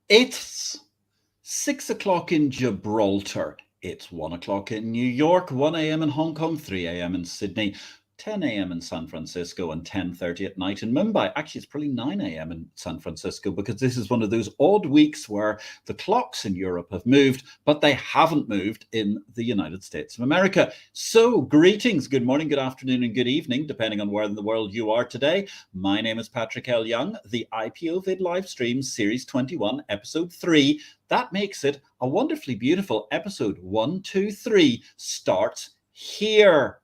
It's 6 o'clock in Gibraltar. It's 1 o'clock in New York, 1 a.m. in Hong Kong, 3 a.m. in Sydney, 10 a.m. in San Francisco, and 10:30 at night in Mumbai. Actually, it's probably 9 a.m. in San Francisco because this is one of those odd weeks where the clocks in Europe have moved, but they haven't moved in the United States of America. So, greetings, good morning, good afternoon, and good evening, depending on where in the world you are today. My name is Patrick L. Young. The IPO-VID live stream, Series 21, Episode 3. That makes it a wonderfully beautiful episode 123 starts here.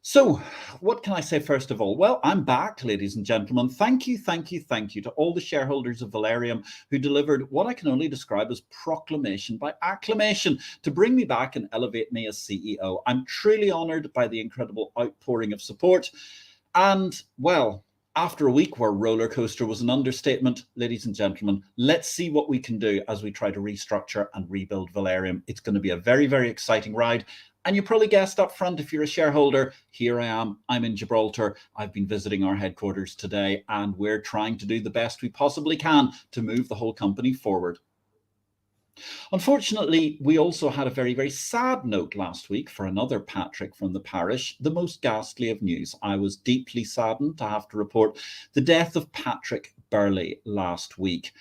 So, what can I say first of all? Well, I'm back, ladies and gentlemen. Thank you to all the shareholders of Valerium who delivered what I can only describe as proclamation by acclamation to bring me back and elevate me as CEO. I'm truly honored by the incredible outpouring of support. And, well, after a week where roller coaster was an understatement, ladies and gentlemen, let's see what we can do as we try to restructure and rebuild Valerium. It's going to be a very, very exciting ride. And you probably guessed up front, if you're a shareholder, here I am. I'm in Gibraltar. I've been visiting our headquarters today, and we're trying to do the best we possibly can to move the whole company forward. Unfortunately, we also had a very, very sad note last week for another Patrick from the parish, the most ghastly of news. I was deeply saddened to have to report the death of Patrick Burley last week.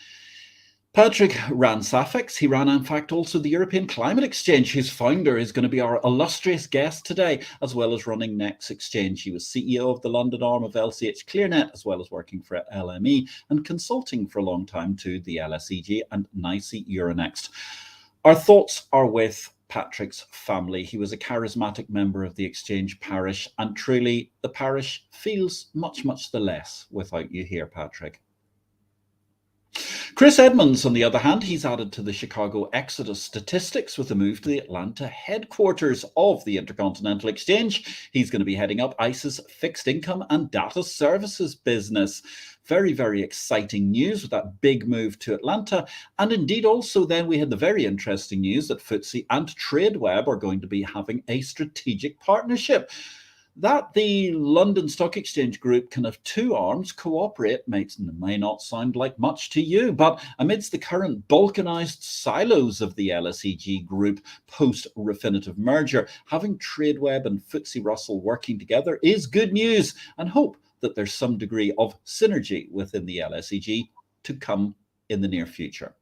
Patrick ran SAFEX. He ran, in fact, also the European Climate Exchange, whose founder is going to be our illustrious guest today, as well as running Next Exchange. He was CEO of the London arm of LCH ClearNet, as well as working for LME and consulting for a long time to the LSEG and NYSE Euronext. Our thoughts are with Patrick's family. He was a charismatic member of the Exchange parish, and truly the parish feels much, much the less without you here, Patrick. Chris Edmonds, on the other hand, he's added to the Chicago Exodus statistics with a move to the Atlanta headquarters of the Intercontinental Exchange. He's going to be heading up ICE's fixed income and data services business. Very, very exciting news with that big move to Atlanta. And indeed, also then we had the very interesting news that FTSE and Tradeweb are going to be having a strategic partnership. That the London Stock Exchange Group can have two arms cooperate may not sound like much to you, but amidst the current balkanized silos of the LSEG Group post-Refinitiv merger, having Tradeweb and FTSE Russell working together is good news, and hope that there's some degree of synergy within the LSEG to come in the near future.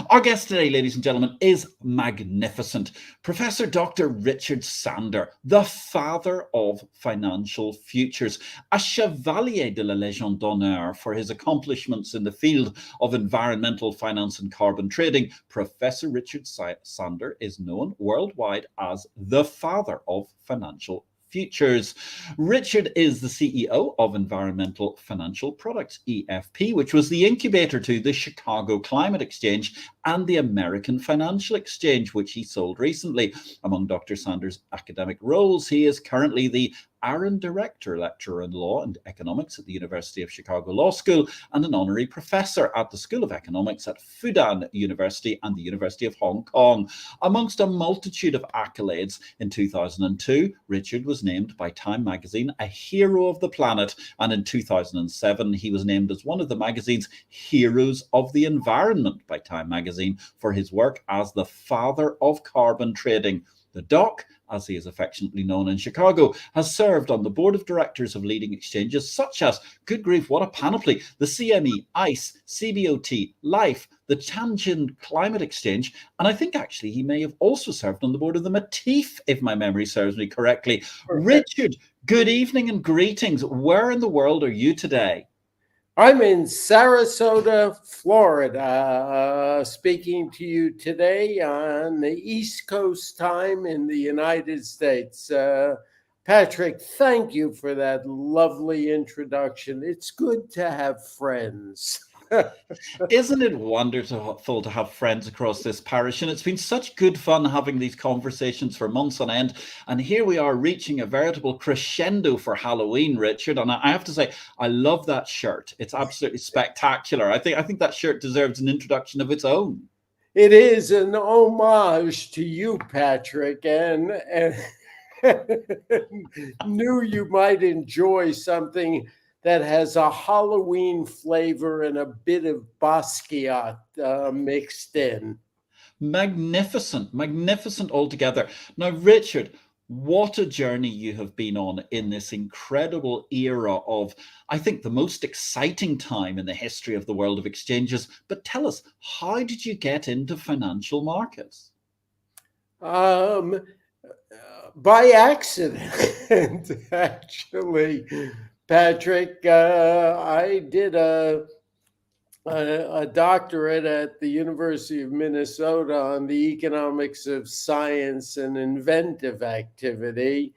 Our guest today, ladies and gentlemen, is magnificent. Professor Dr. Richard Sandor, the father of financial futures, a Chevalier de la Légion d'honneur for his accomplishments in the field of environmental finance and carbon trading. Professor Richard Sandor is known worldwide as the father of financial futures. Richard is the CEO of Environmental Financial Products, EFP, which was the incubator to the Chicago Climate Exchange and the American Financial Exchange, which he sold recently. Among Dr. Sandor's academic roles, he is currently the Aaron Director, Lecturer in Law and Economics at the University of Chicago Law School, and an honorary professor at the School of Economics at Fudan University and the University of Hong Kong. Amongst a multitude of accolades, in 2002, Richard was named by Time magazine a hero of the planet, and in 2007, he was named as one of the magazine's Heroes of the Environment by Time magazine for his work as the father of carbon trading. The Doc, as he is affectionately known in Chicago, has served on the board of directors of leading exchanges such as, good grief, what a panoply, the CME, ICE, CBOT, Life, the Tianjin Climate Exchange, and I think actually he may have also served on the board of the Matif, if my memory serves me correctly. Perfect. Richard, good evening and greetings. Where in the world are you today? I'm in Sarasota, Florida, speaking to you today on the East Coast time in the United States. Patrick, thank you for that lovely introduction. It's good to have friends. Isn't it wonderful to have friends across this parish? And it's been such good fun having these conversations for months on end. And here we are reaching a veritable crescendo for Halloween, Richard. And I have to say, I love that shirt. It's absolutely spectacular. I think that shirt deserves an introduction of its own. It is an homage to you, Patrick, and knew you might enjoy something that has a Halloween flavor and a bit of Basquiat mixed in. Magnificent, magnificent altogether. Now, Richard, what a journey you have been on in this incredible era of, I think, the most exciting time in the history of the world of exchanges. But tell us, how did you get into financial markets? By accident, actually, Patrick. I did a doctorate at the University of Minnesota on the economics of science and inventive activity,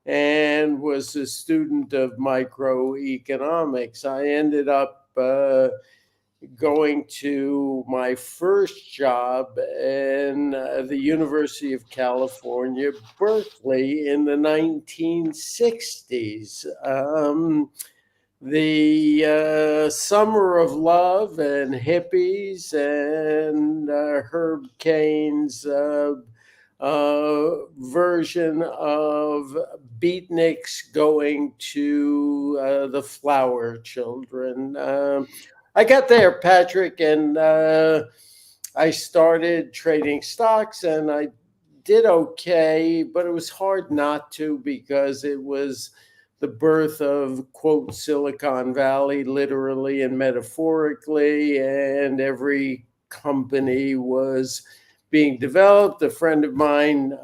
and was a student of microeconomics. I ended up going to my first job in the University of California, Berkeley, in the 1960s. The summer of love and hippies and Herb Cain's version of beatniks going to the flower children. I got there, Patrick, and I started trading stocks, and I did okay, but it was hard not to, because it was the birth of, quote, Silicon Valley, literally and metaphorically, and every company was being developed. A friend of mine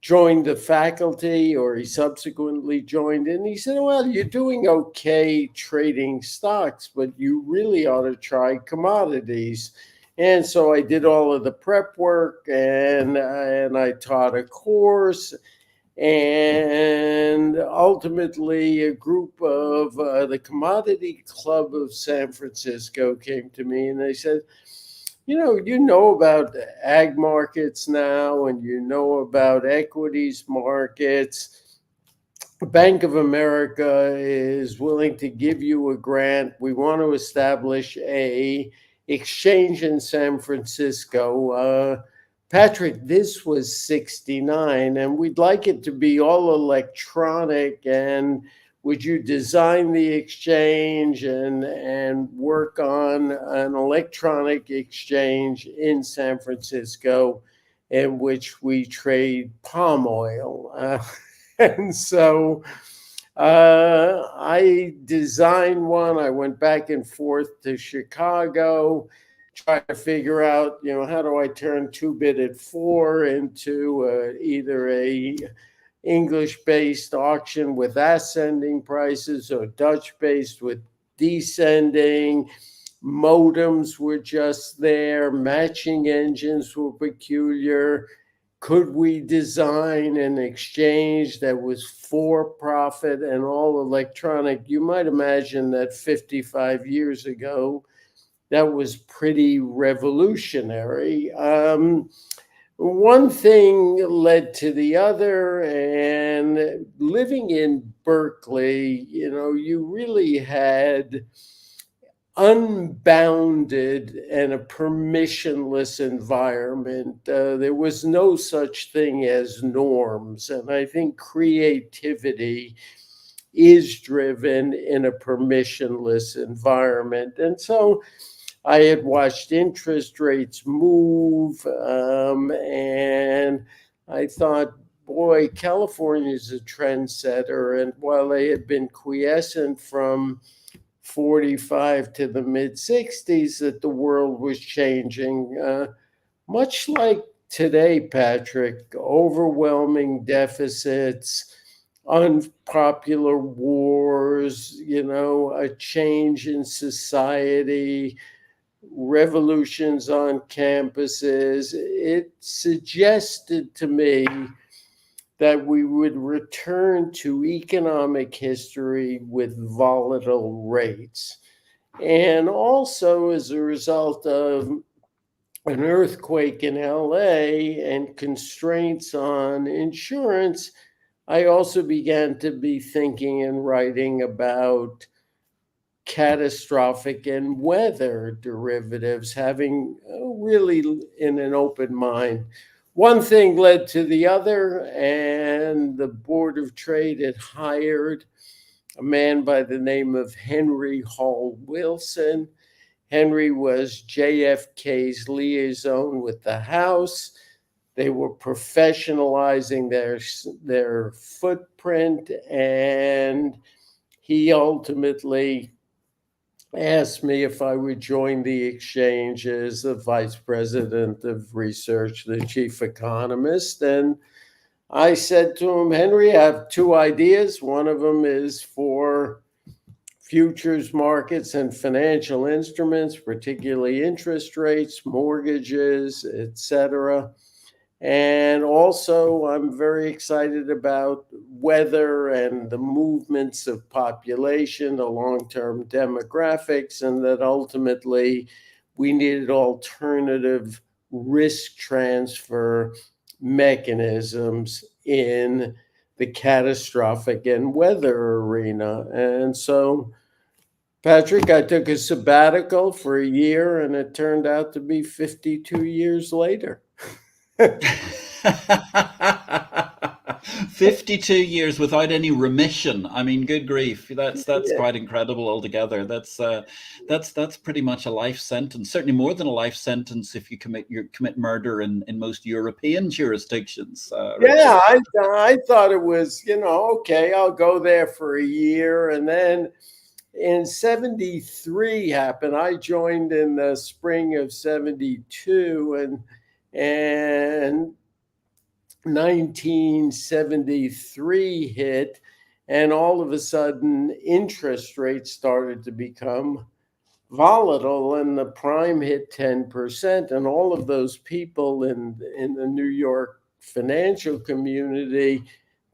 joined the faculty, or he subsequently joined, and he said, well, you're doing okay trading stocks, but you really ought to try commodities. And so I did all of the prep work, and I taught a course. And ultimately, a group of the Commodity Club of San Francisco came to me, and they said, you know about ag markets now, and you know about equities markets. Bank of America is willing to give you a grant. We want to establish a exchange in San Francisco. Patrick, this was 69, and we'd like it to be all electronic. And would you design the exchange and work on an electronic exchange in San Francisco in which we trade palm oil? And so I designed one. I went back and forth to Chicago, trying to figure out, how do I turn 2-bit at 4 into either a English-based auction with ascending prices or Dutch-based with descending. Modems were just there. Matching engines were peculiar. Could we design an exchange that was for profit and all electronic? You might imagine that 55 years ago, that was pretty revolutionary. One thing led to the other, and living in Berkeley, you really had unbounded and a permissionless environment. There was no such thing as norms, and I think creativity is driven in a permissionless environment. And so I had watched interest rates move, and I thought, boy, California is a trendsetter. And while they had been quiescent from 45 to the mid-60s, that the world was changing, much like today, Patrick. Overwhelming deficits, unpopular wars, a change in society, revolutions on campuses. It suggested to me that we would return to economic history with volatile rates. And also, as a result of an earthquake in LA and constraints on insurance, I also began to be thinking and writing about catastrophic and weather derivatives, having really in an open mind. One thing led to the other, and the Board of Trade had hired a man by the name of Henry Hall Wilson. Henry was JFK's liaison with the House. They were professionalizing their footprint, and he ultimately asked me if I would join the exchange as the vice president of research, the chief economist. And I said to him, Henry, I have two ideas. One of them is for futures markets and financial instruments, particularly interest rates, mortgages, etc. And also, I'm very excited about weather and the movements of population, the long-term demographics, and that ultimately we needed alternative risk transfer mechanisms in the catastrophic and weather arena. And so, Patrick, I took a sabbatical for a year, and it turned out to be 52 years later. 52 years without any remission. I mean, good grief. That's quite incredible altogether. That's pretty much a life sentence. Certainly more than a life sentence if you commit murder in most European jurisdictions. Yeah, I thought it was, okay, I'll go there for a year. And then in 73 happened. I joined in the spring of 72, and 1973 hit, and all of a sudden interest rates started to become volatile, and the prime hit 10%. And all of those people in the New York financial community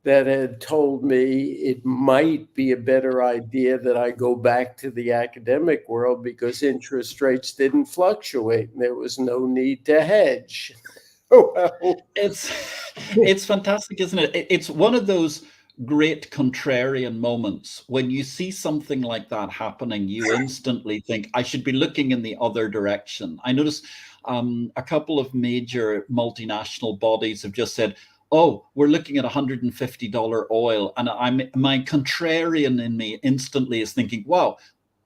that had told me it might be a better idea that I go back to the academic world because interest rates didn't fluctuate and there was no need to hedge. Well, it's fantastic, isn't it? It's one of those great contrarian moments when you see something like that happening. You instantly think, I should be looking in the other direction. I notice a couple of major multinational bodies have just said, oh, we're looking at $150 oil. And my contrarian in me instantly is thinking, wow,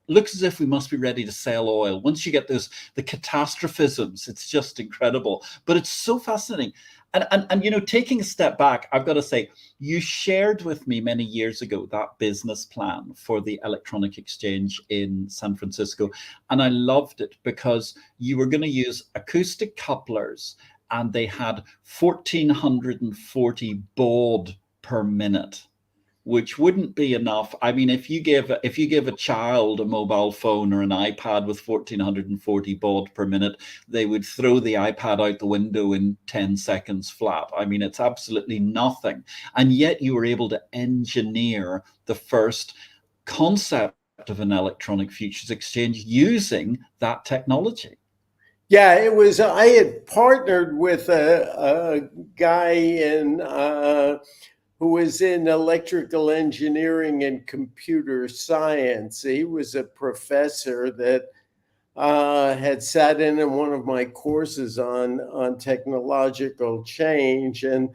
looks as if we must be ready to sell oil. Once you get the catastrophisms, it's just incredible. But it's so fascinating. And taking a step back, I've got to say, you shared with me many years ago that business plan for the electronic exchange in San Francisco. And I loved it because you were going to use acoustic couplers, and they had 1,440 baud per minute, which wouldn't be enough. I mean, if you give a child a mobile phone or an iPad with 1,440 baud per minute, they would throw the iPad out the window in 10 seconds flat. I mean, it's absolutely nothing. And yet you were able to engineer the first concept of an electronic futures exchange using that technology. Yeah, it was. I had partnered with a guy who was in electrical engineering and computer science. He was a professor that had sat in one of my courses on technological change. And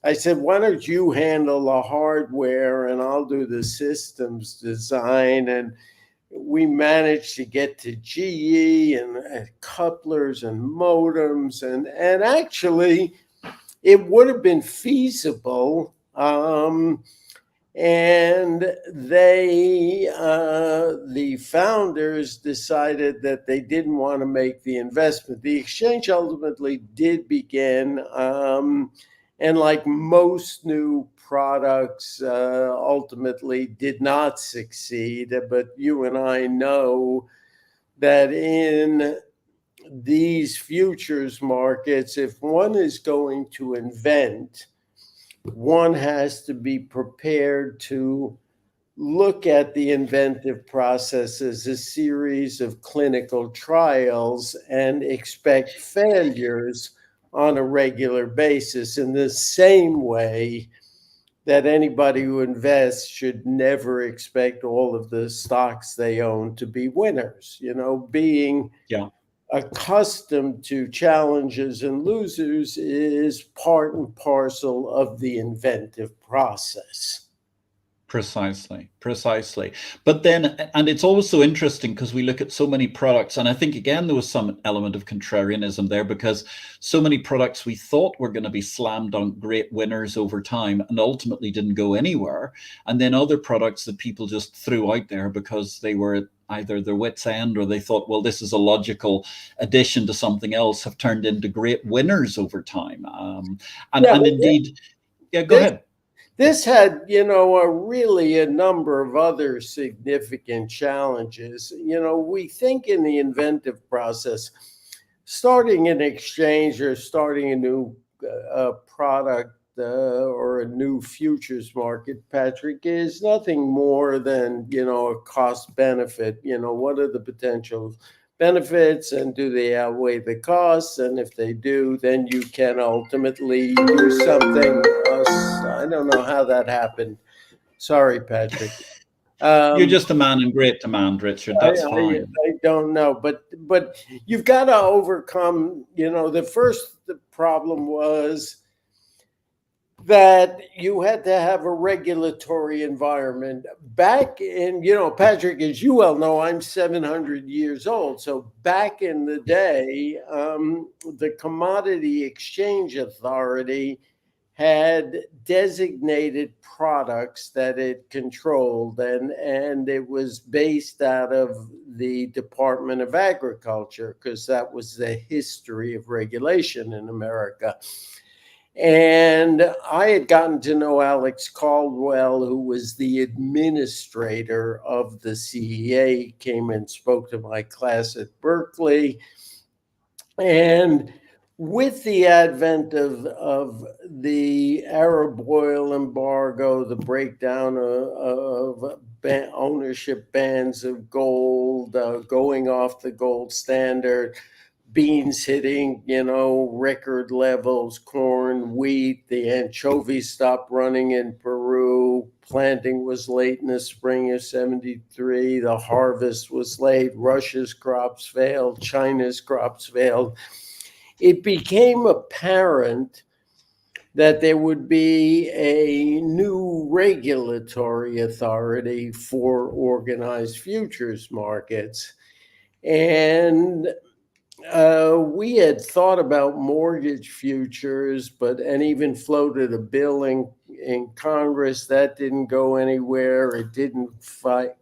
I said, why don't you handle the hardware and I'll do the systems design? And we managed to get to GE and couplers and modems. And actually, it would have been feasible. And the founders decided that they didn't want to make the investment. The exchange ultimately did begin, and like most new products, ultimately did not succeed. But you and I know that in these futures markets, if one is going to invent, one has to be prepared to look at the inventive process as a series of clinical trials and expect failures on a regular basis, in the same way that anybody who invests should never expect all of the stocks they own to be winners. Being accustomed to challenges and losers is part and parcel of the inventive process. Precisely. But then, and it's always so interesting because we look at so many products, and I think again there was some element of contrarianism there because so many products we thought were going to be slam dunk great winners over time and ultimately didn't go anywhere. And then other products that people just threw out there because they were at either their wits' end or they thought, well, this is a logical addition to something else, have turned into great winners over time. Yeah, And indeed, yeah, go this ahead. this had, a number of other significant challenges. We think in the inventive process, starting an exchange or starting a new product or a new futures market, Patrick, is nothing more than, a cost benefit. What are the potential benefits and do they outweigh the costs? And if they do, then you can ultimately do something. I don't know how that happened. Sorry, Patrick. You're Um, just a man in great demand, Richard. I, That's I, fine. I don't know, but you've got to overcome. The problem was that you had to have a regulatory environment back in, Patrick, as you well know, I'm 700 years old. So back in the day, the Commodity Exchange Authority had designated products that it controlled, and it was based out of the Department of Agriculture because that was the history of regulation in America. And I had gotten to know Alex Caldwell, who was the administrator of the CEA, came and spoke to my class at Berkeley. And with the advent of the Arab oil embargo, the breakdown of ownership bans of gold, going off the gold standard, beans hitting, record levels, corn, wheat, the anchovies stopped running in Peru, planting was late in the spring of 73, the harvest was late, Russia's crops failed, China's crops failed. It became apparent that there would be a new regulatory authority for organized futures markets. And we had thought about mortgage futures, and even floated a bill in Congress that didn't go anywhere. It didn't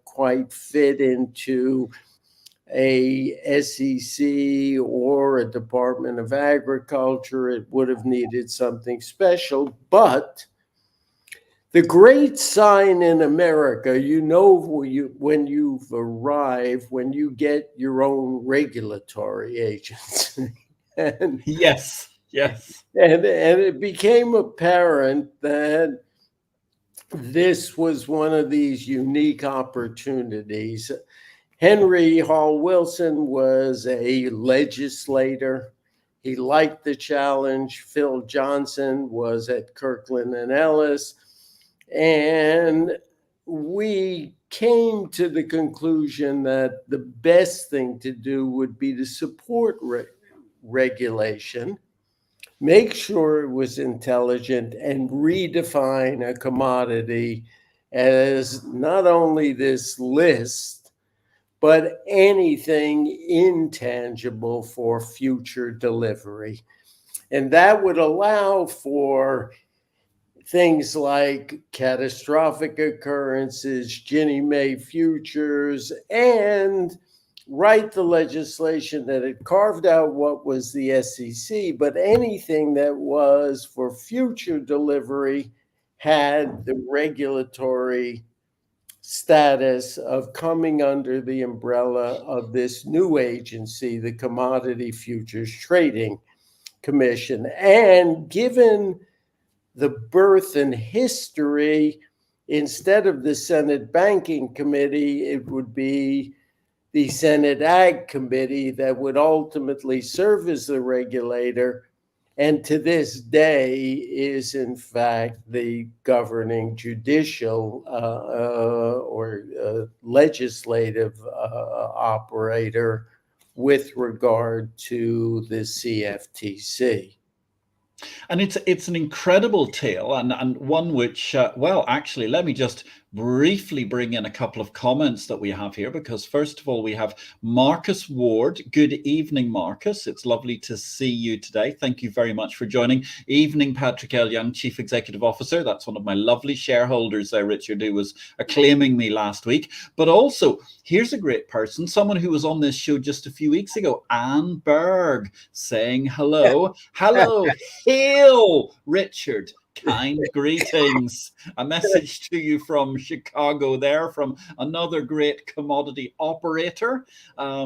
quite fit into a SEC or a Department of Agriculture. It would have needed something special, but the great sign in America, when you've arrived, when you get your own regulatory agency. and, Yes, yes. and it became apparent that this was one of these unique opportunities. Henry Hall Wilson was a legislator. He liked the challenge. Phil Johnson was at Kirkland and Ellis. And we came to the conclusion that the best thing to do would be to support regulation, make sure it was intelligent, and redefine a commodity as not only this list, but anything intangible for future delivery. And that would allow for things like catastrophic occurrences, Ginnie Mae futures, and write the legislation that had carved out what was the SEC, but anything that was for future delivery had the regulatory status of coming under the umbrella of this new agency, the Commodity Futures Trading Commission. And given the birth and history, instead of the Senate Banking Committee, it would be the Senate Ag Committee that would ultimately serve as the regulator, and to this day is in fact the governing judicial or legislative operator with regard to the CFTC. And it's an incredible tale, and one which, well, actually, let me just briefly bring in a couple of comments that we have here, because first of all, we have Marcus Ward. Good evening, Marcus. It's lovely to see you today. Thank you very much for joining. Evening, Patrick L. Young, Chief Executive Officer. That's one of my lovely shareholders there, Richard, who was acclaiming me last week. But also, here's a great person, someone who was on this show just a few weeks ago, Anne Berg, saying hello. Hello, hail, Richard. Kind greetings. A message to you from Chicago there, from another great commodity operator.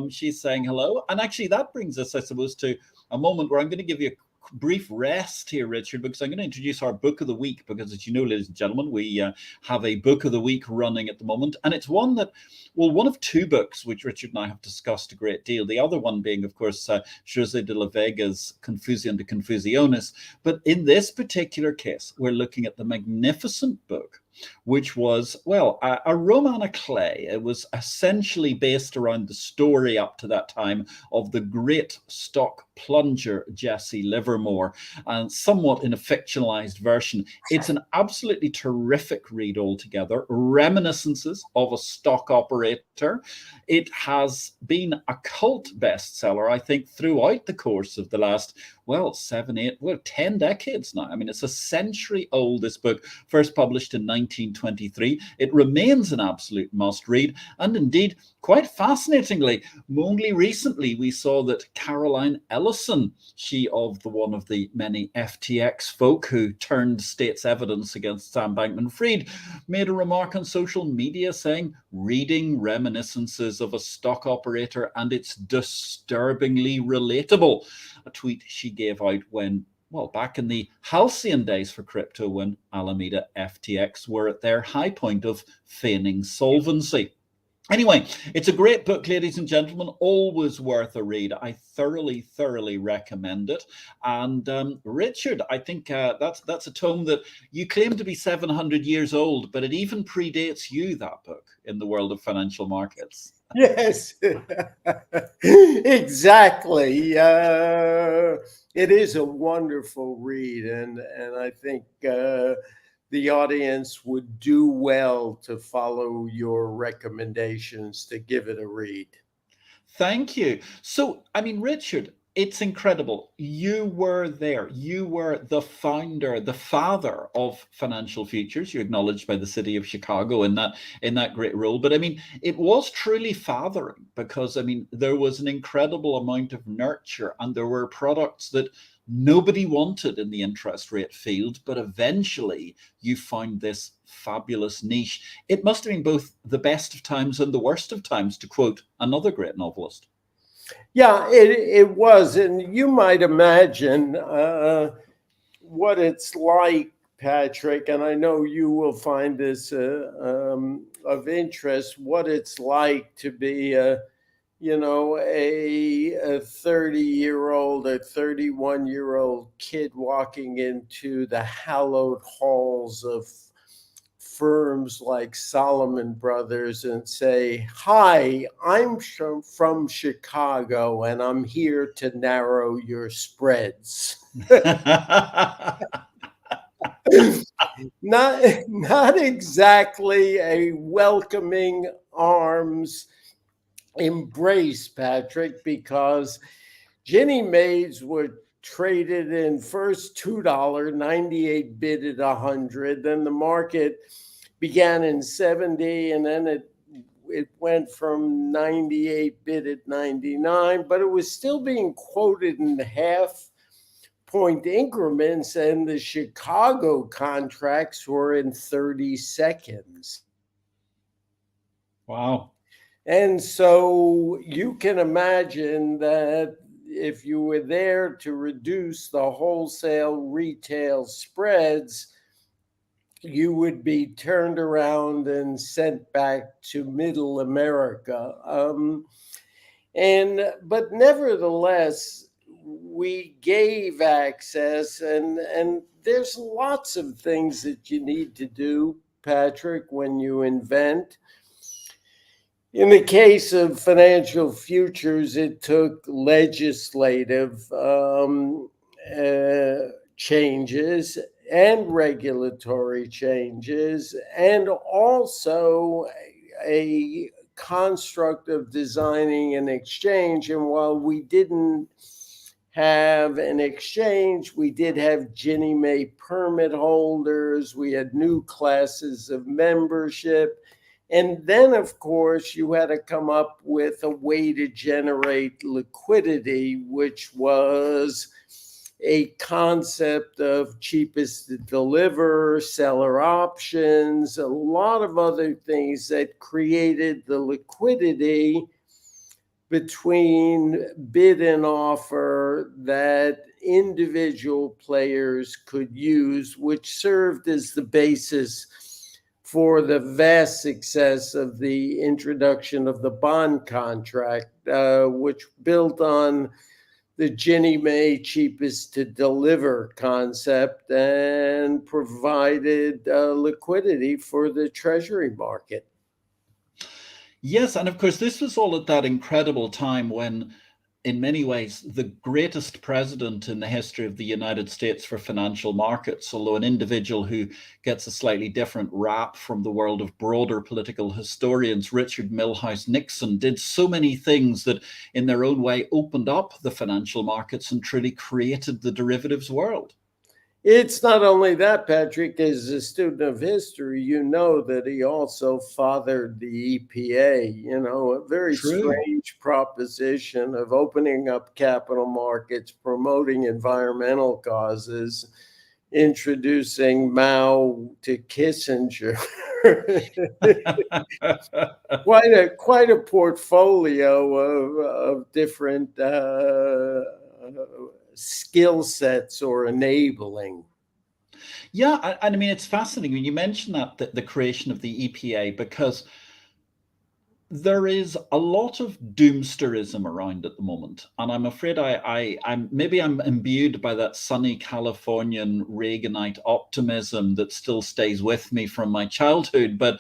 She's saying hello. And actually, that brings us, I suppose, to a moment where I'm going to give you a brief rest here, Richard, because I'm going to introduce our book of the week, because as you know, ladies and gentlemen, we have a book of the week running at the moment, and it's one that, well, one of two books which Richard and I have discussed a great deal, the other one being, of course, José de la Vega's Confusión de Confusiones. But in this particular case, we're looking at the magnificent book, which was, well, a roman à clef. It was essentially based around the story up to that time of the great stock plunger Jesse Livermore, and somewhat in a fictionalized version. It's an absolutely terrific read altogether, reminiscences of a stock operator. It has been a cult bestseller, I think, throughout the course of the last, well, 7, 8, well, 10 decades now. I mean, it's a century old, this book, first published in 1923. It remains an absolute must read. And indeed, quite fascinatingly, only recently we saw that Caroline Ellison, she of one of the many FTX folk who turned state's evidence against Sam Bankman-Fried, made a remark on social media saying, reading reminiscences of a stock operator and it's disturbingly relatable. A tweet she gave out when, well, back in the halcyon days for crypto, when Alameda FTX were at their high point of feigning solvency. Anyway, it's a great book, ladies and gentlemen, always worth a read. I thoroughly recommend it. And Richard, I think that's a tome that you claim to be 700 years old, but it even predates you, that book, in the world of financial markets. Yes, exactly. It is a wonderful read, and I think the audience would do well to follow your recommendations to give it a read. Thank you. So, I mean, Richard, it's incredible. You were there. You were the founder, the father of financial futures. You're acknowledged by the city of Chicago in that great role. But I mean, it was truly fathering, because I mean, there was an incredible amount of nurture, and there were products that nobody wanted in the interest rate field, but eventually you found this fabulous niche. It must have been both the best of times and the worst of times, to quote another great novelist. Yeah, it was. And you might imagine what it's like, Patrick, and I know you will find this of interest, what it's like to be a 30-year-old or 31-year-old kid walking into the hallowed halls of firms like Solomon Brothers and say, "Hi, I'm from Chicago and I'm here to narrow your spreads." Not exactly a welcoming arms embrace, Patrick, because Ginnie Mae's were traded in first $2, 98 bid at 100. Then the market began in 70, and then it went from 98 bid at 99, but it was still being quoted in half-point increments, and the Chicago contracts were in 30 seconds. Wow. And so you can imagine that if you were there to reduce the wholesale retail spreads, you would be turned around and sent back to middle America. But nevertheless, we gave access, and there's lots of things that you need to do, Patrick, when you invent. In the case of financial futures, it took legislative changes and regulatory changes, and also a construct of designing an exchange. And while we didn't have an exchange, we did have Ginnie Mae permit holders, we had new classes of membership. And then, of course, you had to come up with a way to generate liquidity, which was a concept of cheapest to deliver, seller options, a lot of other things that created the liquidity between bid and offer that individual players could use, which served as the basis for the vast success of the introduction of the bond contract, which built on the Ginnie Mae cheapest to deliver concept and provided liquidity for the treasury market. Yes, and of course, this was all at that incredible time when, in many ways, the greatest president in the history of the United States for financial markets, although an individual who gets a slightly different rap from the world of broader political historians, Richard Milhous Nixon, did so many things that, in their own way, opened up the financial markets and truly created the derivatives world. It's not only that, Patrick, as a student of history, you know that he also fathered the EPA, a very strange proposition of opening up capital markets, promoting environmental causes, introducing Mao to Kissinger. quite a portfolio of different skill sets or enabling. Yeah, and I mean, it's fascinating when you mention that the creation of the EPA, because there is a lot of doomsterism around at the moment, and I'm afraid I'm imbued by that sunny Californian Reaganite optimism that still stays with me from my childhood. But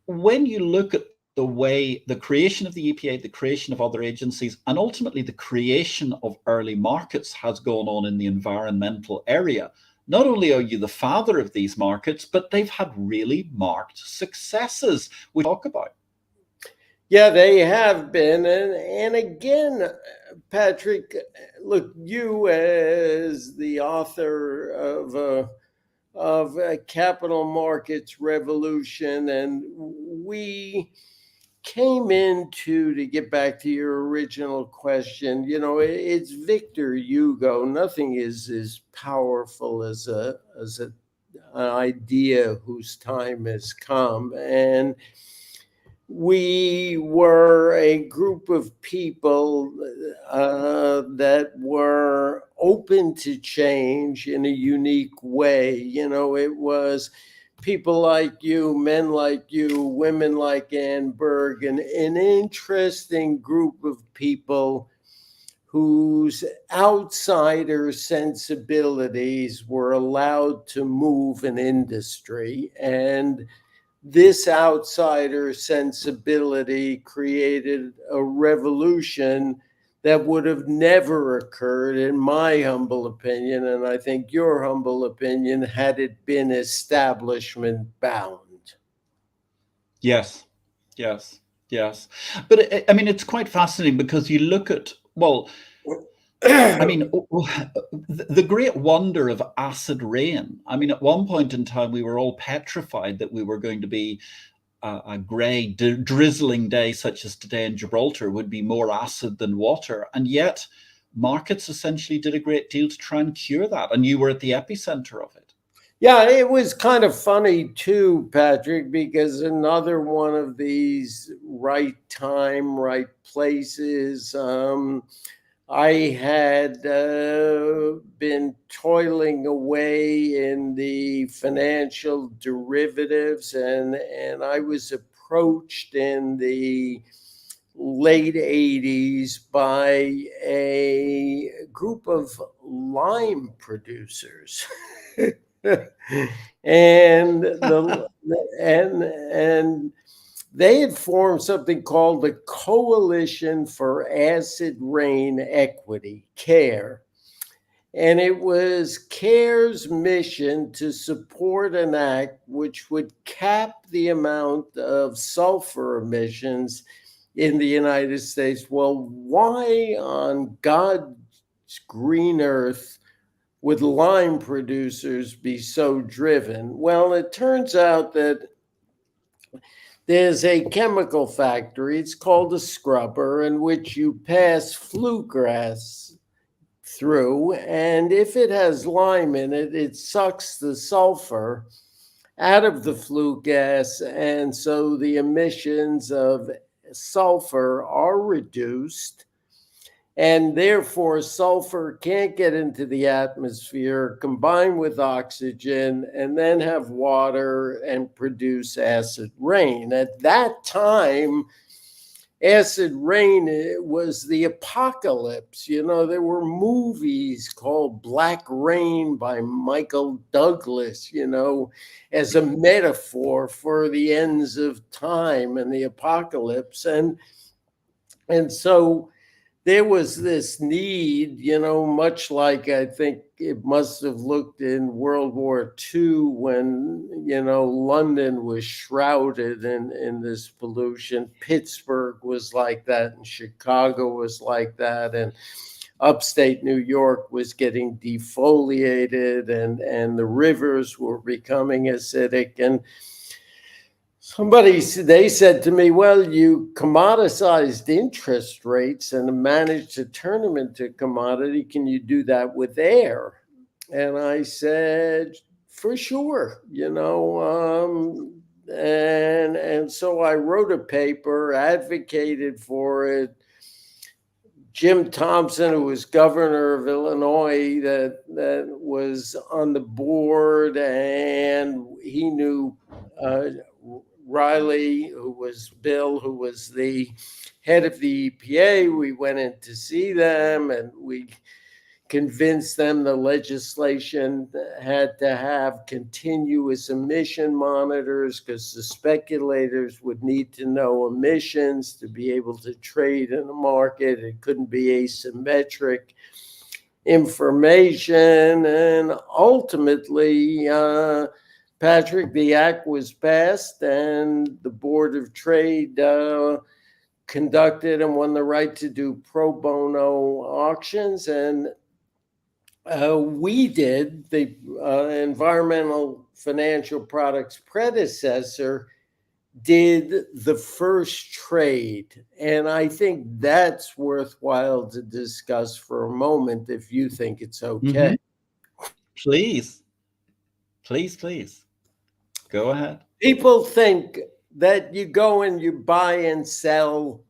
when you look at the way the creation of the EPA, the creation of other agencies, and ultimately the creation of early markets has gone on in the environmental area, not only are you the father of these markets, but they've had really marked successes we talk about. Yeah, they have been. And again, Patrick, look, you as the author of a capital markets revolution, and we came into, to get back to your original question, it's Victor Hugo. Nothing is as powerful as an idea whose time has come. And we were a group of people that were open to change in a unique way. It was people like you, men like you, women like Ann Berg, and an interesting group of people whose outsider sensibilities were allowed to move an industry. And this outsider sensibility created a revolution that would have never occurred, in my humble opinion, and I think your humble opinion, had it been establishment bound. Yes, yes, yes. But I mean, it's quite fascinating because you look at, well, I mean, the great wonder of acid rain. I mean, at one point in time, we were all petrified that we were going to be a grey, drizzling day such as today in Gibraltar would be more acid than water. And yet markets essentially did a great deal to try and cure that. And you were at the epicenter of it. Yeah, it was kind of funny too, Patrick, because another one of these right time, right places. I had been toiling away in the financial derivatives, and I was approached in the late 80s by a group of lime producers. and they had formed something called the Coalition for Acid Rain Equity, CARE. And it was CARE's mission to support an act which would cap the amount of sulfur emissions in the United States. Well, why on God's green earth would lime producers be so driven? Well, it turns out that there's a chemical factory, it's called a scrubber, in which you pass flue gas through, and if it has lime in it, it sucks the sulfur out of the flue gas, and so the emissions of sulfur are reduced, and therefore sulfur can't get into the atmosphere, combine with oxygen, and then have water and produce acid rain. At that time, acid rain was the apocalypse. You know, there were movies called Black Rain by Michael Douglas, you know, as a metaphor for the ends of time and the apocalypse. And so there was this need, you know, much like I think it must have looked in World War II when, you know, London was shrouded in this pollution. Pittsburgh was like that, and Chicago was like that, and upstate New York was getting defoliated, and the rivers were becoming acidic. And they said to me, well, you commoditized interest rates and managed to turn them into commodity. Can you do that with air? And I said, for sure, you know. And so I wrote a paper, advocated for it. Jim Thompson, who was governor of Illinois, that was on the board, and he knew Riley, who was Bill, who was the head of the EPA. We went in to see them, and we convinced them the legislation had to have continuous emission monitors because the speculators would need to know emissions to be able to trade in the market. It couldn't be asymmetric information. And ultimately, Patrick, the act was passed, and the Board of Trade conducted and won the right to do pro bono auctions. And we did, the Environmental Financial Products predecessor, did the first trade. And I think that's worthwhile to discuss for a moment, if you think it's okay. Please. Please. Go ahead. People think that you go and you buy and sell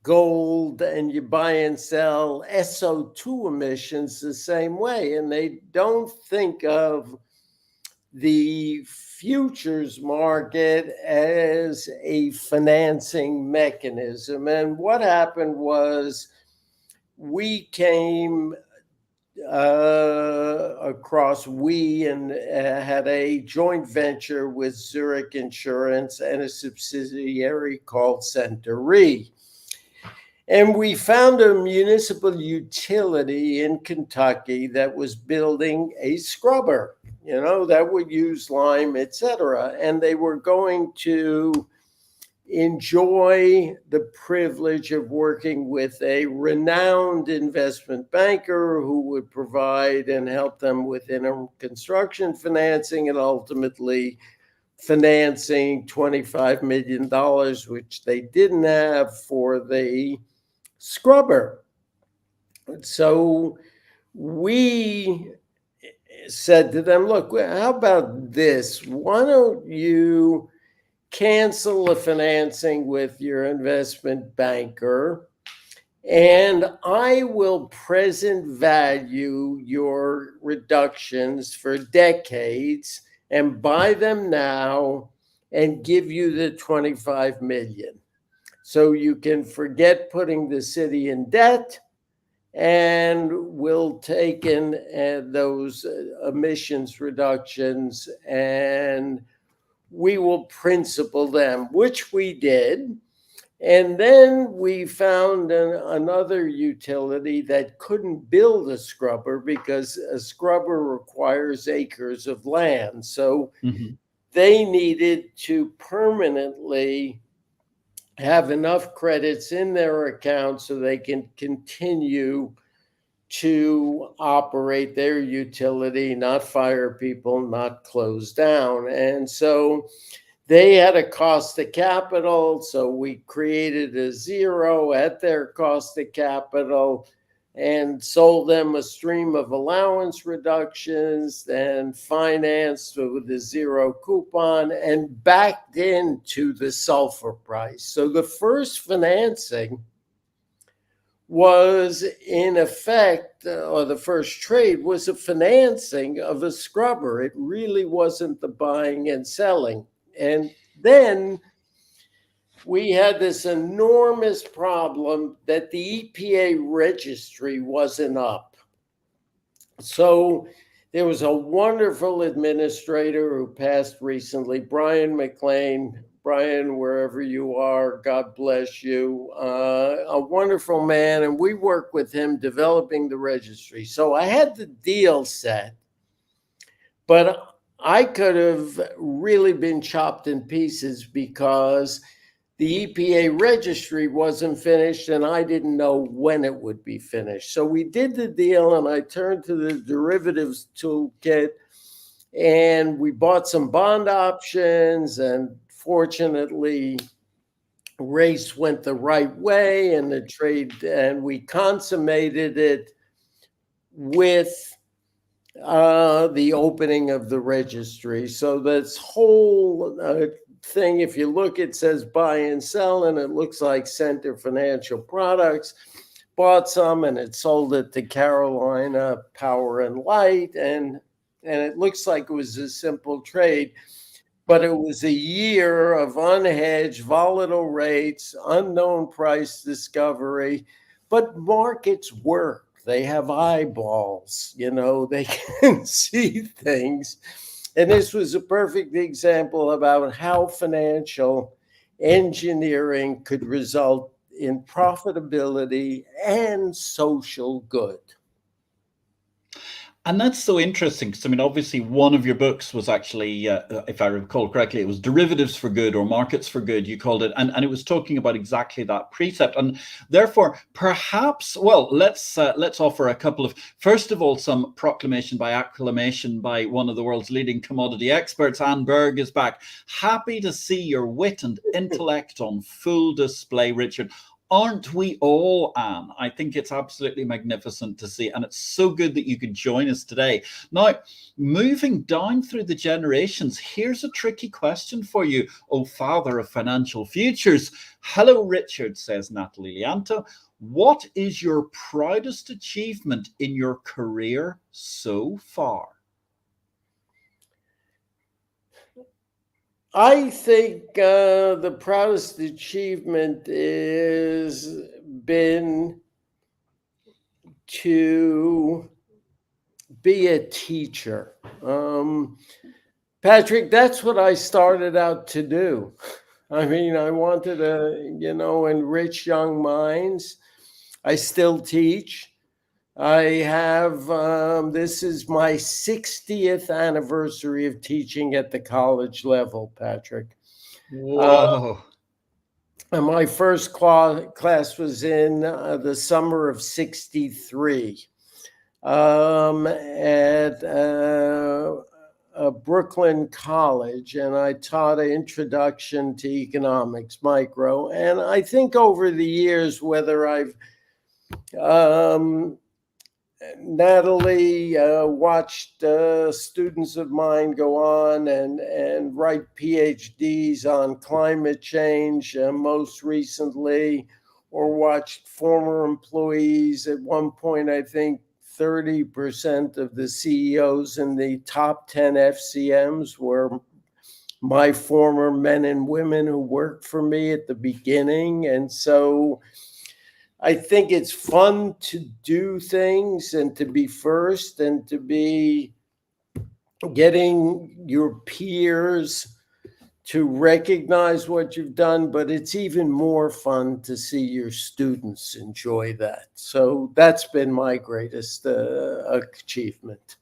gold and you buy and sell SO2 emissions the same way, and they don't think of the futures market as a financing mechanism. And what happened was we came across, and had a joint venture with Zurich Insurance and a subsidiary called Centuri. And we found a municipal utility in Kentucky that was building a scrubber, you know, that would use lime, etc. And they were going to enjoy the privilege of working with a renowned investment banker who would provide and help them with construction financing, and ultimately financing $25 million, which they didn't have for the scrubber. So we said to them, look, how about this? Why don't you cancel the financing with your investment banker, and I will present value your reductions for decades and buy them now and give you the 25 million. So you can forget putting the city in debt, and we'll take in those emissions reductions and we will principal them, which we did. And then we found another utility that couldn't build a scrubber because a scrubber requires acres of land. So Mhm. they needed to permanently have enough credits in their account so they can continue to operate their utility, not fire people, not close down. And so they had a cost of capital. So we created a zero at their cost of capital and sold them a stream of allowance reductions and financed with a zero coupon and backed into the sulfur price. So the first financing was in effect, or the first trade was a financing of a scrubber. It really wasn't the buying and selling. And then we had this enormous problem that the EPA registry wasn't up. So there was a wonderful administrator who passed recently, Brian McLean. Brian, wherever you are, God bless you. A wonderful man, and we worked with him developing the registry. So I had the deal set, but I could have really been chopped in pieces because the EPA registry wasn't finished and I didn't know when it would be finished. So we did the deal and I turned to the derivatives toolkit and we bought some bond options, and fortunately race went the right way and the trade, and we consummated it with the opening of the registry. So this whole thing, if you look, it says buy and sell, and it looks like Center Financial Products bought some and it sold it to Carolina Power and Light, and it looks like it was a simple trade, but it was a year of unhedged, volatile rates, unknown price discovery, but markets work. They have eyeballs, they can see things. And this was a perfect example about how financial engineering could result in profitability and social good. And that's so interesting because, I mean, obviously, one of your books was actually, if I recall correctly, it was Derivatives for Good or Markets for Good, you called it. And it was talking about exactly that precept. And therefore, perhaps, well, let's offer a couple of, first of all, some proclamation by acclamation by one of the world's leading commodity experts. Anne Berg is back. Happy to see your wit and intellect on full display, Richard. Aren't we all, Anne? I think it's absolutely magnificent to see. And it's so good that you could join us today. Now, moving down through the generations, here's a tricky question for you, oh father of financial futures. Hello, Richard, says Natalie Lianto. What is your proudest achievement in your career so far? I think the proudest achievement has been to be a teacher. Patrick, that's what I started out to do. I mean, I wanted to, enrich young minds. I still teach. I have, this is my 60th anniversary of teaching at the college level, Patrick. Whoa. And my first class was in the summer of 63 at Brooklyn College. And I taught an introduction to economics, micro. And I think over the years, whether I've Natalie watched students of mine go on and write PhDs on climate change most recently, or watched former employees. At one point, I think 30% of the CEOs in the top 10 FCMs were my former men and women who worked for me at the beginning. And so I think it's fun to do things and to be first and to be getting your peers to recognize what you've done, but it's even more fun to see your students enjoy that. So that's been my greatest achievement.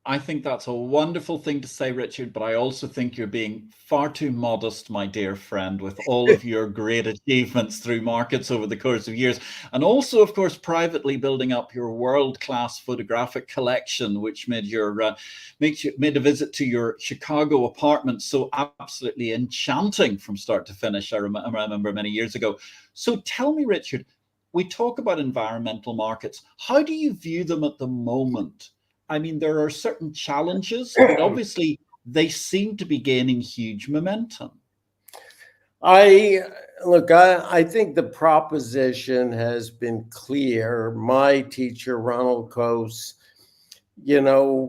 I think that's a wonderful thing to say, Richard, but I also think you're being far too modest, my dear friend, with all of your great achievements through markets over the course of years. And also, of course, privately building up your world-class photographic collection, which made made a visit to your Chicago apartment so absolutely enchanting from start to finish. I remember many years ago. So tell me, Richard, we talk about environmental markets. How do you view them at the moment? I mean, there are certain challenges, but obviously they seem to be gaining huge momentum. I think the proposition has been clear. My teacher, Ronald Coase,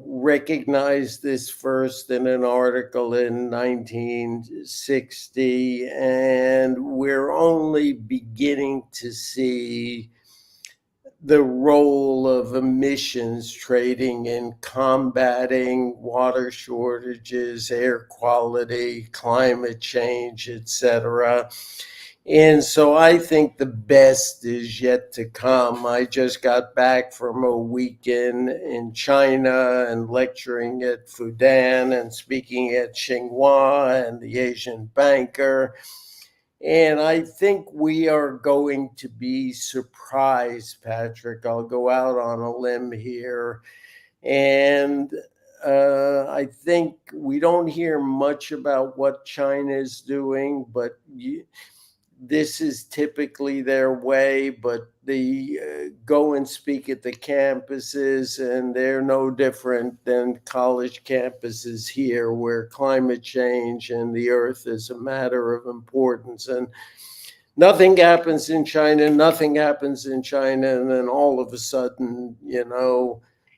recognized this first in an article in 1960, and we're only beginning to see the role of emissions trading in combating water shortages, air quality, climate change, etc. And so I think the best is yet to come. I just got back from a weekend in China and lecturing at Fudan and speaking at Tsinghua and the Asian Banker. And I think we are going to be surprised, Patrick. I'll go out on a limb here. And I think we don't hear much about what China is doing, but this is typically their way. But they go and speak at the campuses, and they're no different than college campuses here, where climate change and the earth is a matter of importance. And nothing happens in China, and then all of a sudden,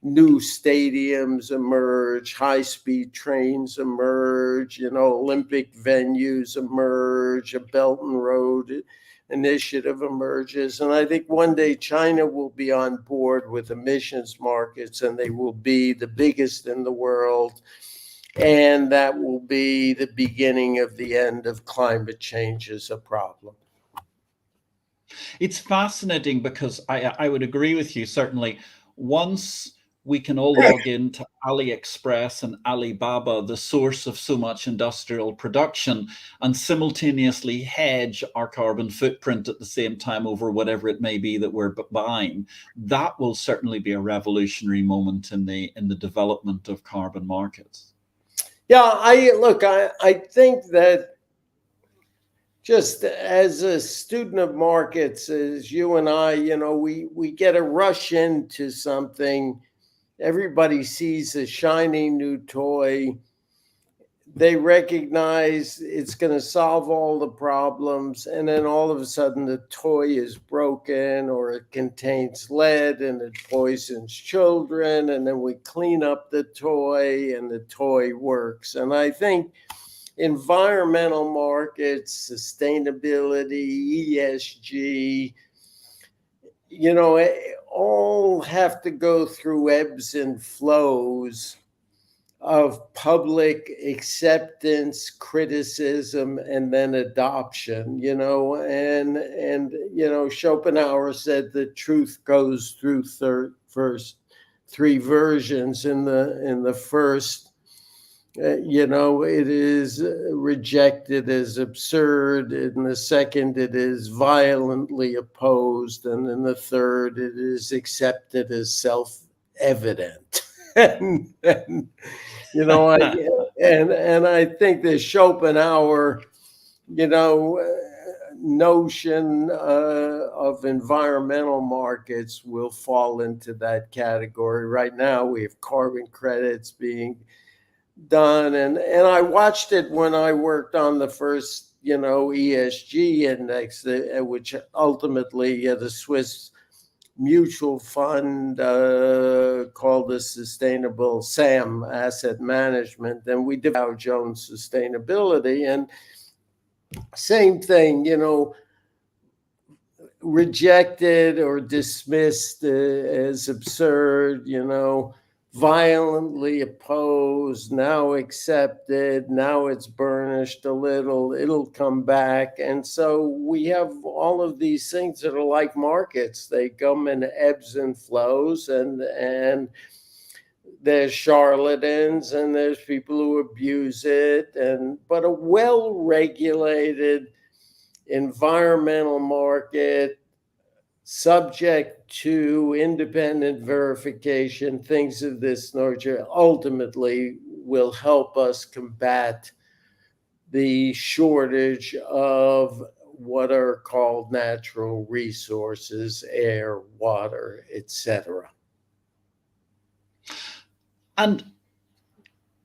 new stadiums emerge, high-speed trains emerge, Olympic venues emerge, a Belt and Road initiative emerges. And I think one day China will be on board with emissions markets, and they will be the biggest in the world. And that will be the beginning of the end of climate change as a problem. It's fascinating because I would agree with you, certainly. Once we can all log into AliExpress and Alibaba, the source of so much industrial production, and simultaneously hedge our carbon footprint at the same time over whatever it may be that we're buying, that will certainly be a revolutionary moment in the development of carbon markets. Yeah, I think that just as a student of markets, as you and I, we get a rush into something. Everybody sees a shiny new toy. They recognize it's going to solve all the problems. And then all of a sudden the toy is broken, or it contains lead and it poisons children. And then we clean up the toy and the toy works. And I think environmental markets, sustainability, ESG, all have to go through ebbs and flows of public acceptance, criticism, and then adoption, and Schopenhauer said the truth goes through first three versions. In the first, it is rejected as absurd. In the second, it is violently opposed. And in the third, it is accepted as self-evident. and I think the Schopenhauer, notion of environmental markets will fall into that category. Right now, we have carbon credits being done, and I watched it when I worked on the first ESG index, which ultimately the Swiss mutual fund called the Sustainable SAM Asset Management, and we did Dow Jones Sustainability, and same thing, rejected or dismissed as absurd, violently opposed, now accepted, now it's burnished a little, it'll come back. And so we have all of these things that are like markets. They come in ebbs and flows, and there's charlatans and there's people who abuse it. But a well-regulated environmental market, subject to independent verification, things of this nature, ultimately will help us combat the shortage of what are called natural resources, air, water, etc. And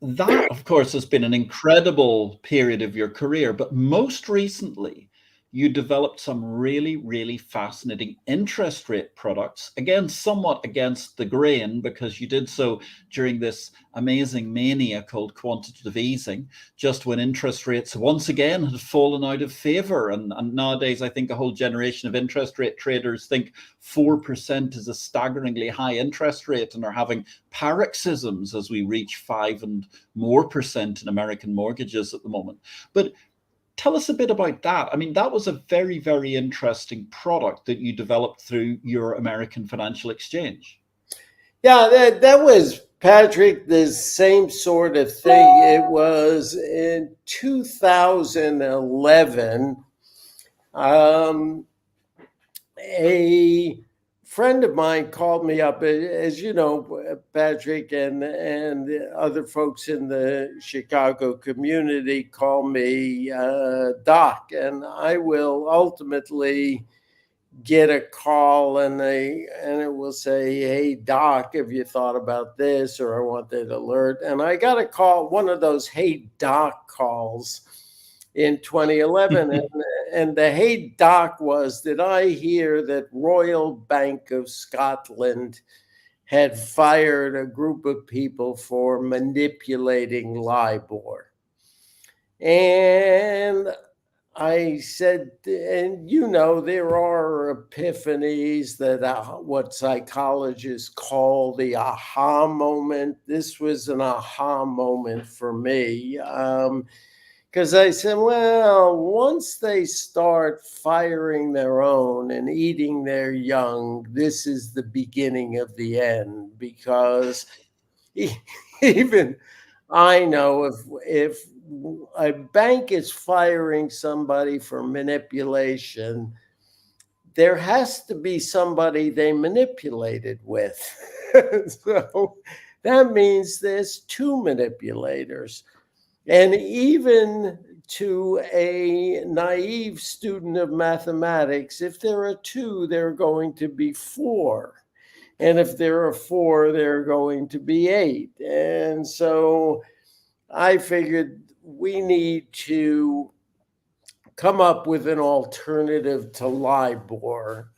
that, of course, has been an incredible period of your career. But most recently, you developed some really, really fascinating interest rate products, again, somewhat against the grain, because you did so during this amazing mania called quantitative easing, just when interest rates once again had fallen out of favor. And nowadays, I think a whole generation of interest rate traders think 4% is a staggeringly high interest rate and are having paroxysms as we reach 5% and more in American mortgages at the moment. But tell us a bit about that. I mean, that was a very, very interesting product that you developed through your American Financial Exchange. Yeah, that was, Patrick, the same sort of thing. It was in 2011. A friend of mine called me up, as you know, Patrick, and other folks in the Chicago community call me Doc, and I will ultimately get a call and it will say, "Hey Doc, have you thought about this?" Or, "I want that alert." And I got a call, one of those "Hey Doc" calls in 2011. And the "Hey Doc" was, did I hear that Royal Bank of Scotland had fired a group of people for manipulating LIBOR? And I said, and you know, there are epiphanies that what psychologists call the aha moment. This was an aha moment for me. Because I said, well, once they start firing their own and eating their young, this is the beginning of the end. Because even I know if a bank is firing somebody for manipulation, there has to be somebody they manipulated with. So that means there's two manipulators. And even to a naive student of mathematics, if there are two, there are going to be four. And if there are four, there are going to be eight. And so I figured we need to come up with an alternative to LIBOR.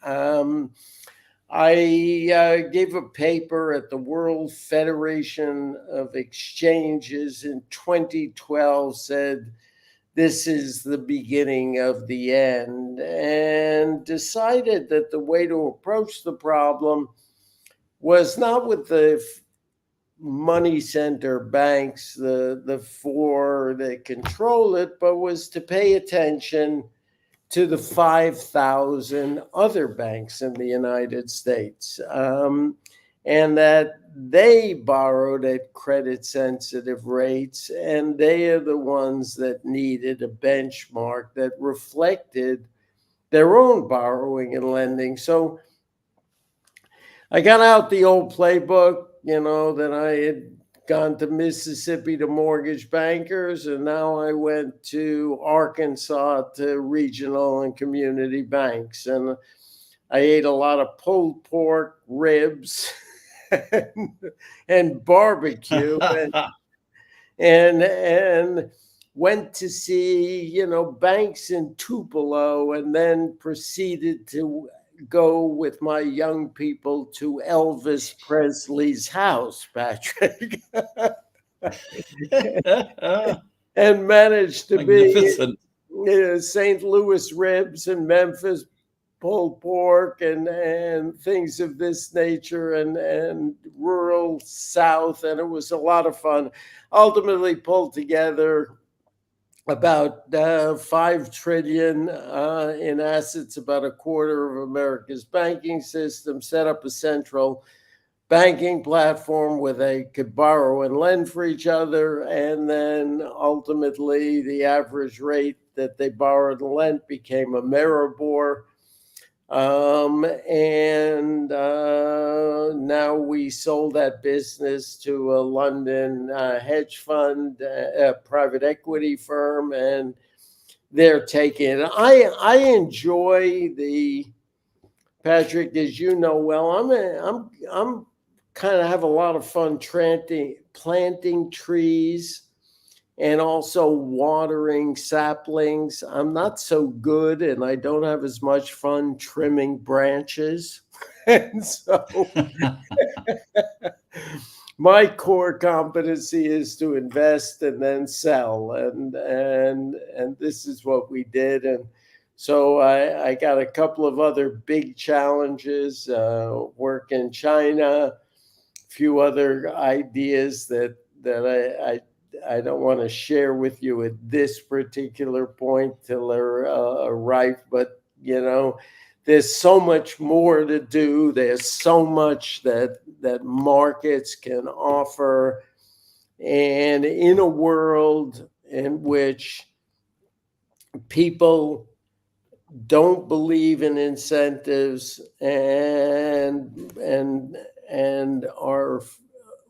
I gave a paper at the World Federation of Exchanges in 2012, said this is the beginning of the end, and decided that the way to approach the problem was not with the money center banks, the four that control it, but was to pay attention to the 5,000 other banks in the United States, and that they borrowed at credit-sensitive rates, and they are the ones that needed a benchmark that reflected their own borrowing and lending. So I got out the old playbook, you know, that I had gone to Mississippi to mortgage bankers, and now I went to Arkansas to regional and community banks. And I ate a lot of pulled pork, ribs, and barbecue, and went to see, you know, banks in Tupelo, and then proceeded to go with my young people to Elvis Presley's house, Patrick, and managed to be St. Louis ribs and Memphis pulled pork and things of this nature, and rural South, and it was a lot of fun. Ultimately pulled together about 5 trillion in assets, about a quarter of America's banking system, set up a central banking platform where they could borrow and lend for each other. And then ultimately the average rate that they borrowed and lent became a Maribor. Now we sold that business to a London hedge fund, a private equity firm, and they're taking it. I enjoy Patrick, as you know well. I'm kind of have a lot of fun planting trees and also watering saplings. I'm not so good, and I don't have as much fun trimming branches. And so my core competency is to invest and then sell. And this is what we did. And so I got a couple of other big challenges, work in China, a few other ideas that I don't want to share with you at this particular point till they're ripe, but there's so much more to do. There's so much that markets can offer, and in a world in which people don't believe in incentives and are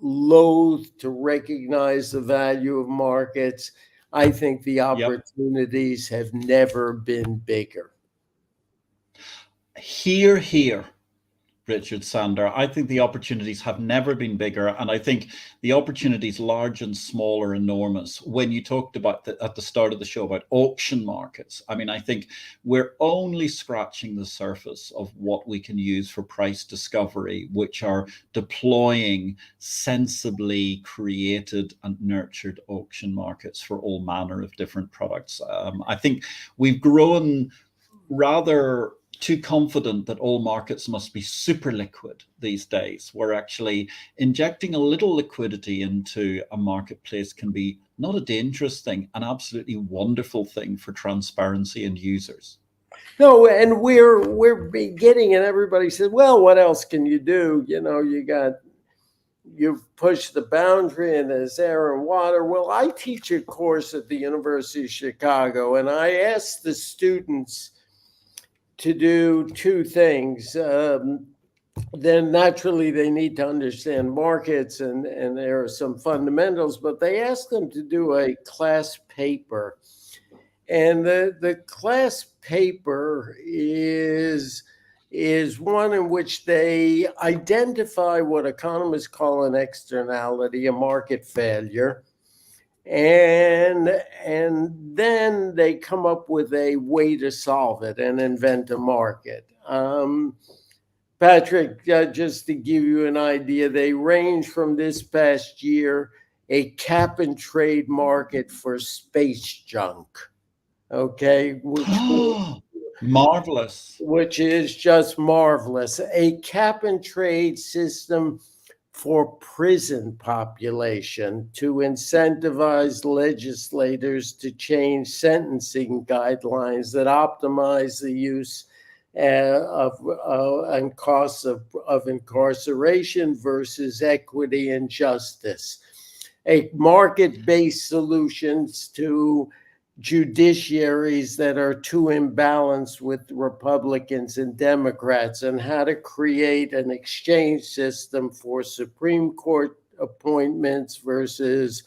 loath to recognize the value of markets, I think the opportunities have never been bigger. Hear, hear, Richard Sandor. I think the opportunities have never been bigger. And I think the opportunities, large and small, are enormous. When you talked about at the start of the show about auction markets, I mean, I think we're only scratching the surface of what we can use for price discovery, which are deploying sensibly created and nurtured auction markets for all manner of different products. I think we've grown rather too confident that all markets must be super liquid these days. We're actually injecting a little liquidity into a marketplace can be not a dangerous thing, an absolutely wonderful thing for transparency and users. No, and we're beginning, and everybody says, well, what else can you do? You've pushed the boundary and there's air and water. Well, I teach a course at the University of Chicago, and I ask the students to do 2 things. Then naturally they need to understand markets, and there are some fundamentals, but they ask them to do a class paper. And the class paper is one in which they identify what economists call an externality, a market failure. And then they come up with a way to solve it and invent a market. Patrick, just to give you an idea, they range from this past year, a cap and trade market for space junk. Okay. Marvelous. Which is just marvelous. A cap and trade system for prison population to incentivize legislators to change sentencing guidelines that optimize the use and costs of incarceration versus equity and justice. A market-based solutions to judiciaries that are too imbalanced with Republicans and Democrats, and how to create an exchange system for Supreme Court appointments versus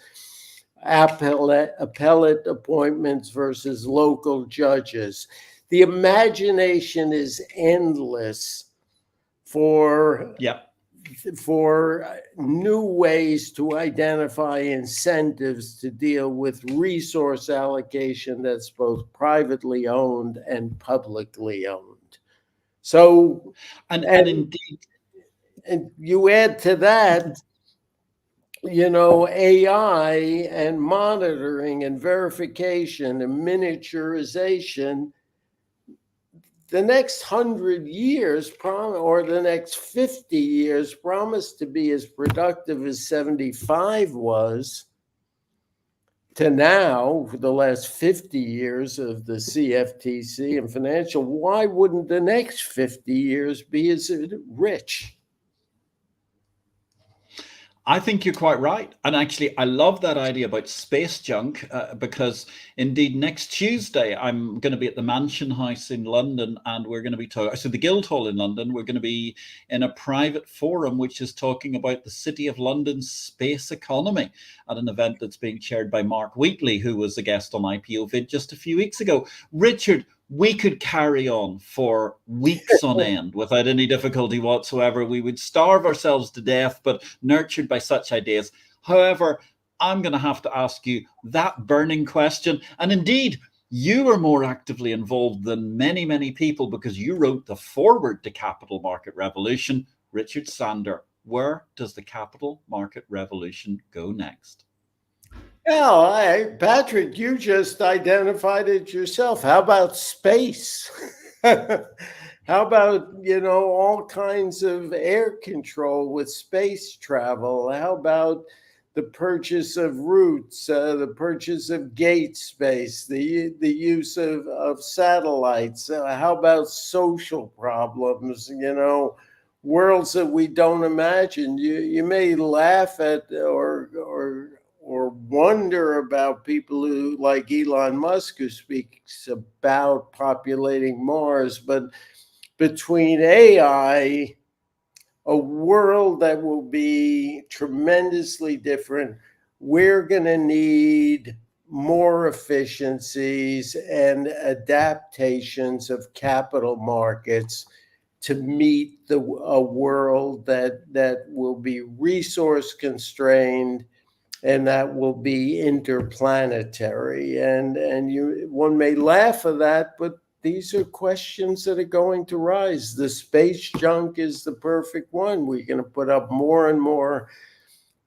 appellate appointments versus local judges. The imagination is endless for new ways to identify incentives to deal with resource allocation that's both privately owned and publicly owned. So, and indeed, and you add to that, AI and monitoring and verification and miniaturization. the next 100 years or the next 50 years promise to be as productive as 75 was to now, for the last 50 years of the CFTC and financial. Why wouldn't the next 50 years be as rich? I think you're quite right. And actually, I love that idea about space junk because indeed next Tuesday, I'm going to be at the Mansion House in London and we're going to be talking, so the Guildhall in London, we're going to be in a private forum which is talking about the City of London's space economy at an event that's being chaired by Mark Wheatley, who was a guest on IPO-VID just a few weeks ago. Richard, we could carry on for weeks on end without any difficulty whatsoever. We would starve ourselves to death, but nurtured by such ideas. However, I'm going to have to ask you that burning question. And indeed, you are more actively involved than many, many people because you wrote the foreword to Capital Market Revolution. Richard Sandor, where does the capital market revolution go next? Well, Patrick, you just identified it yourself. How about space? How about, all kinds of air control with space travel? How about the purchase of routes, the purchase of gate space, the use of satellites? How about social problems, worlds that we don't imagine? You may laugh at or wonder about people who, like Elon Musk, who speaks about populating Mars, but between AI, a world that will be tremendously different, we're going to need more efficiencies and adaptations of capital markets to meet a world that will be resource constrained and that will be interplanetary. And one may laugh at that, but these are questions that are going to rise. The space junk is the perfect one. We're going to put up more and more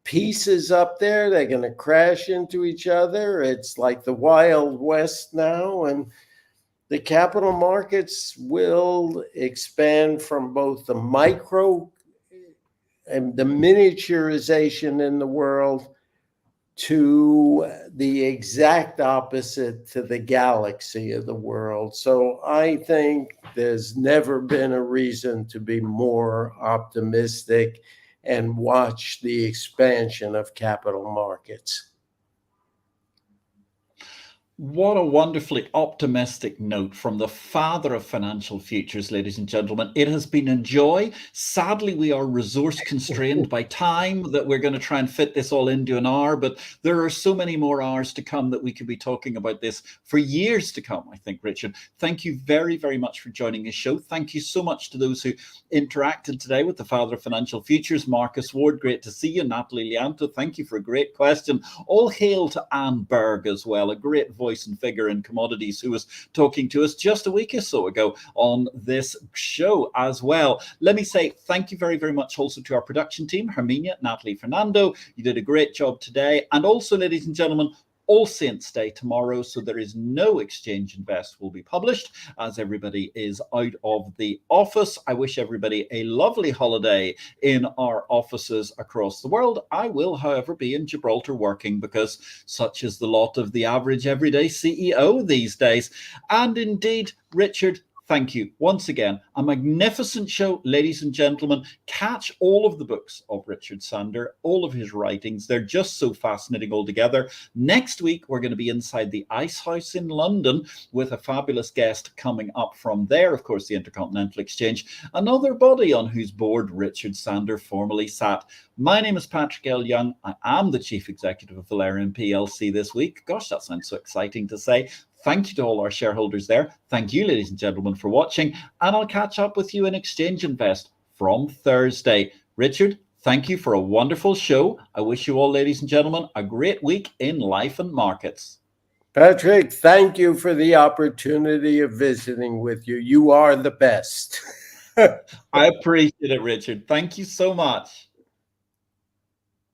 pieces up there. They're going to crash into each other. It's like the Wild West now. And the capital markets will expand from both the micro and the miniaturization in the world to the exact opposite, to the galaxy of the world. So I think there's never been a reason to be more optimistic and watch the expansion of capital markets. What a wonderfully optimistic note from the father of financial futures, ladies and gentlemen. It has been a joy. Sadly, we are resource constrained by time that we're going to try and fit this all into an hour, but there are so many more hours to come that we could be talking about this for years to come, I think, Richard. Thank you very, very much for joining this show. Thank you so much to those who interacted today with the father of financial futures. Marcus Ward, great to see you. Natalie Lianto, thank you for a great question. All hail to Anne Berg as well, a great voice and figure in commodities, who was talking to us just a week or so ago on this show as well. Let me say thank you very, very much also to our production team, Herminia, Natalie, Fernando. You did a great job today. And also, ladies and gentlemen, All Saints Day tomorrow, so there is no Exchange Invest will be published as everybody is out of the office. I wish everybody a lovely holiday in our offices across the world. I will, however, be in Gibraltar working because such is the lot of the average everyday CEO these days. And indeed, Richard, thank you once again. A magnificent show, ladies and gentlemen. Catch all of the books of Richard Sandor, all of his writings. They're just so fascinating altogether. Next week, we're going to be inside the Ice House in London with a fabulous guest coming up from there. Of course, the Intercontinental Exchange, another body on whose board Richard Sandor formerly sat. My name is Patrick L. Young. I am the Chief Executive of Valerian PLC this week. Gosh, that sounds so exciting to say. Thank you to all our shareholders there. Thank you, ladies and gentlemen, for watching. And I'll catch up with you in Exchange Invest from Thursday. Richard, thank you for a wonderful show. I wish you all, ladies and gentlemen, a great week in life and markets. Patrick, thank you for the opportunity of visiting with you. You are the best. I appreciate it, Richard. Thank you so much.